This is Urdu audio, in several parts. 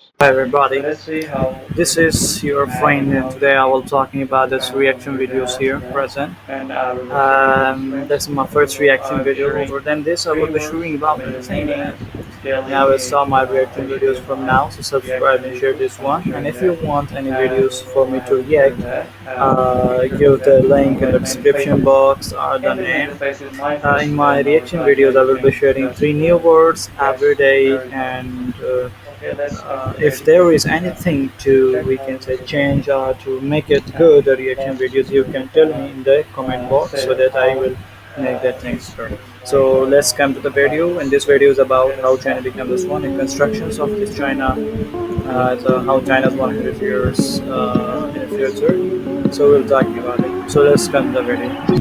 Hi everybody, this is your friend and today I will talking about this reaction videos here present. This is my first reaction video. Over than this I will be showing about entertaining. And I will start my reaction videos from now, so subscribe and share this one. And if you want any videos for me to react, give the link in the description box or the name. In my reaction videos I will be sharing 3 new words every day, and if there is anything to we can say change or to make it good the reaction videos, you can tell me in the comment box so that I will make that thing better. So let's come to the video, and this video is about how China became this one in constructions of this China, how China's 100 years in the future. So we'll talk about it. So let's come to the video.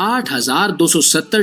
8,270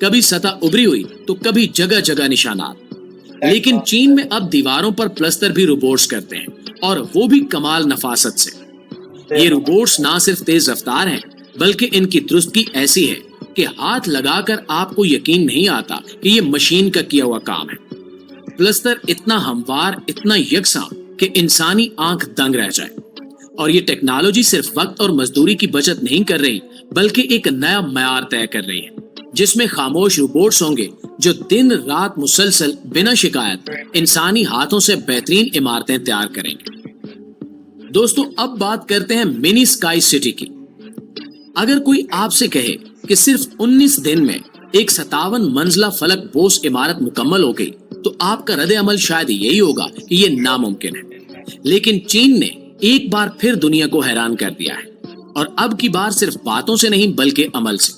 کبھی سطح ابری ہوئی تو کبھی جگہ جگہ نشانات. لیکن چین میں اب دیواروں پر پلستر بھی روبوٹس کرتے ہیں, اور وہ بھی کمال نفاست سے. یہ روبوٹس نہ صرف تیز رفتار ہیں بلکہ ان کی درستگی ایسی ہے کہ ہاتھ لگا کر آپ کو یقین نہیں آتا کہ یہ مشین کا کیا ہوا کام ہے. پلستر اتنا ہموار, اتنا یکساں کہ انسانی آنکھ دنگ رہ جائے. اور یہ ٹیکنالوجی صرف وقت اور مزدوری کی بچت نہیں کر رہی بلکہ ایک نیا معیار طے کر رہی ہے, جس میں خاموش روبوٹس ہوں گے جو دن رات مسلسل بنا شکایت انسانی ہاتھوں سے بہترین عمارتیں تیار کریں گے. دوستو, اب بات کرتے ہیں منی اسکائی سٹی کی. اگر کوئی آپ سے کہے کہ صرف 19 دن میں ایک 57 منزلہ فلک بوس عمارت مکمل ہو گئی تو آپ کا رد عمل شاید یہی ہوگا کہ یہ ناممکن ہے. لیکن چین نے ایک بار پھر دنیا کو حیران کر دیا ہے, اور اب کی بار صرف باتوں سے نہیں بلکہ عمل سے.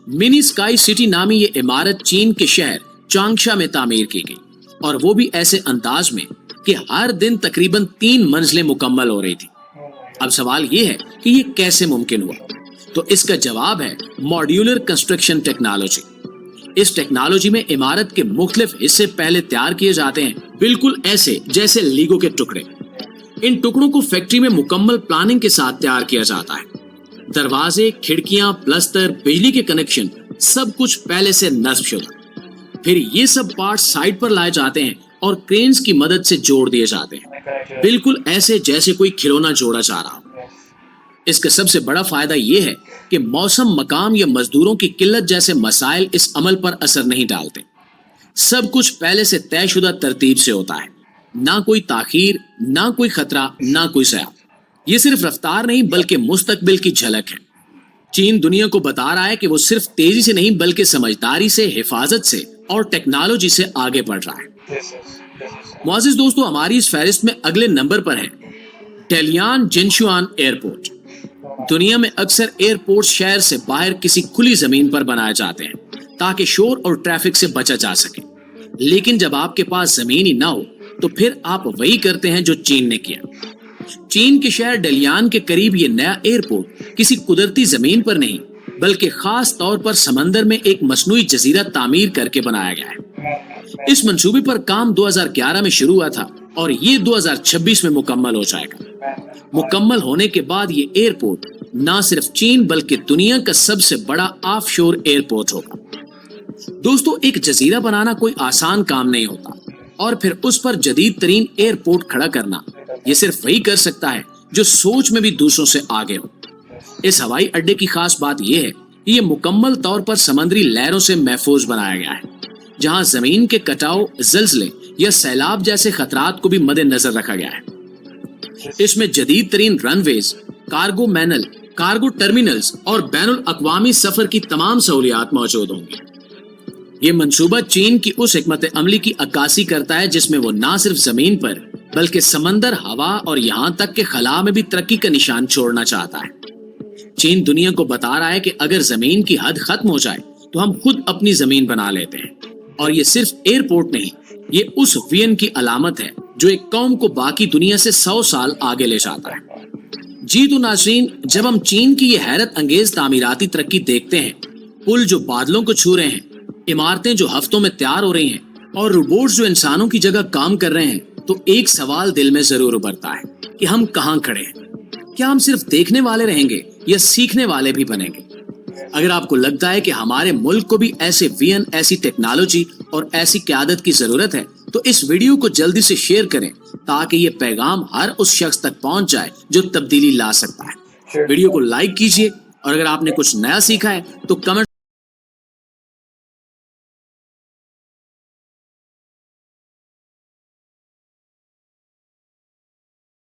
منی اسکائی سٹی نامی یہ عمارت چین کے شہر چانگشا میں تعمیر کی گئی, اور وہ بھی ایسے انداز میں کہ ہر دن تقریباً 3 منزلیں مکمل ہو رہی تھی. اب سوال یہ ہے کہ یہ کیسے ممکن ہوا؟ تو اس کا جواب ہے ماڈیولر کنسٹرکشن ٹیکنالوجی. اس ٹیکنالوجی میں عمارت کے مختلف حصے پہلے تیار کیے جاتے ہیں, بالکل ایسے جیسے لیگو کے ٹکڑے. ان ٹکڑوں کو فیکٹری میں مکمل پلاننگ کے ساتھ تیار کیا جاتا ہے. دروازے, کھڑکیاں, پلستر, بجلی کے کنیکشن, سب کچھ پہلے سے نصب شدہ. پھر یہ سب پارٹس سائٹ پر لائے جاتے ہیں اور کرینز کی مدد سے جوڑ دیے جاتے ہیں, بالکل ایسے جیسے کوئی کھلونا جوڑا جا رہا ہو. اس کا سب سے بڑا فائدہ یہ ہے کہ موسم, مقام یا مزدوروں کی قلت جیسے مسائل اس عمل پر اثر نہیں ڈالتے. سب کچھ پہلے سے طے شدہ ترتیب سے ہوتا ہے, نہ کوئی تاخیر, نہ کوئی خطرہ, نہ کوئی ضیاع. یہ صرف رفتار نہیں بلکہ مستقبل کی جھلک ہے. چین دنیا کو بتا رہا ہے کہ وہ صرف تیزی سے نہیں بلکہ سمجھداری سے, حفاظت سے اور ٹیکنالوجی سے آگے بڑھ رہا ہے. معزز دوستو, ہماری اس فہرست میں اگلے نمبر پر ہے ڈیلیان جنشوان ایئرپورٹ. دنیا میں اکثر ایئرپورٹ شہر سے باہر کسی کھلی زمین پر بنائے جاتے ہیں تاکہ شور اور ٹریفک سے بچا جا سکے. لیکن جب آپ کے پاس زمین ہی نہ ہو تو پھر آپ وہی کرتے ہیں جو چین نے کیا. چین کے شہر ڈیلیان کے قریب یہ نیا ایئرپورٹ کسی قدرتی زمین پر نہیں بلکہ خاص طور پر سمندر میں ایک مصنوعی جزیرہ تعمیر کر کے بنایا گیا ہے. اس منصوبے پر کام 2011 میں شروع ہوا تھا اور یہ 2026 میں مکمل ہو جائے گا. مکمل ہونے کے بعد یہ ایئرپورٹ نہ صرف چین بلکہ دنیا کا سب سے بڑا آف شور ایئرپورٹ ہوگا. دوستو, ایک جزیرہ بنانا کوئی آسان کام نہیں ہوتا, اور پھر اس پر جدید ترین ایئرپورٹ کھڑا کرنا یہ صرف وہی کر سکتا ہے جو سوچ میں بھی دوسروں سے آگے ہو. اس ہوائی اڈے کی خاص بات یہ ہے کہ یہ مکمل طور پر سمندری لہروں سے محفوظ بنایا گیا ہے, جہاں زمین کے کٹاؤ, زلزلے یا سیلاب جیسے خطرات کو بھی مد نظر رکھا گیا ہے. اس میں جدید ترین رن ویز, کارگو مینل, کارگو ٹرمینلز اور بین الاقوامی سفر کی تمام سہولیات موجود ہوں گی. یہ منصوبہ چین کی اس حکمت عملی کی عکاسی کرتا ہے جس میں وہ نہ صرف زمین پر بلکہ سمندر, ہوا اور یہاں تک کہ خلا میں بھی ترقی کا نشان چھوڑنا چاہتا ہے. چین دنیا کو بتا رہا ہے کہ اگر زمین کی حد ختم ہو جائے تو ہم خود اپنی زمین بنا لیتے ہیں. اور یہ صرف ایئرپورٹ نہیں, یہ اس وین کی علامت ہے جو ایک قوم کو باقی دنیا سے 100 سال آگے لے جاتا ہے. جی تو ناظرین, جب ہم چین کی یہ حیرت انگیز تعمیراتی ترقی دیکھتے ہیں, پل جو بادلوں کو چھو رہے ہیں, عمارتیں جو ہفتوں میں تیار ہو رہی ہیں, اور روبوٹس جو انسانوں کی جگہ کام کر رہے ہیں, تو ایک سوال دل میں ضرور ابھرتا ہے کہ ہم کہاں کھڑے ہیں. کیا ہم صرف دیکھنے والے رہیں گے یا سیکھنے والے بھی بنیں گے؟ اگر آپ کو لگتا ہے کہ ہمارے ملک کو بھی ایسے وین, ایسی ٹیکنالوجی اور ایسی قیادت کی ضرورت ہے تو اس ویڈیو کو جلدی سے شیئر کریں تاکہ یہ پیغام ہر اس شخص تک پہنچ جائے جو تبدیلی لا سکتا ہے. ویڈیو کو لائک کیجیے, اور اگر آپ نے کچھ نیا سیکھا ہے تو کمنٹ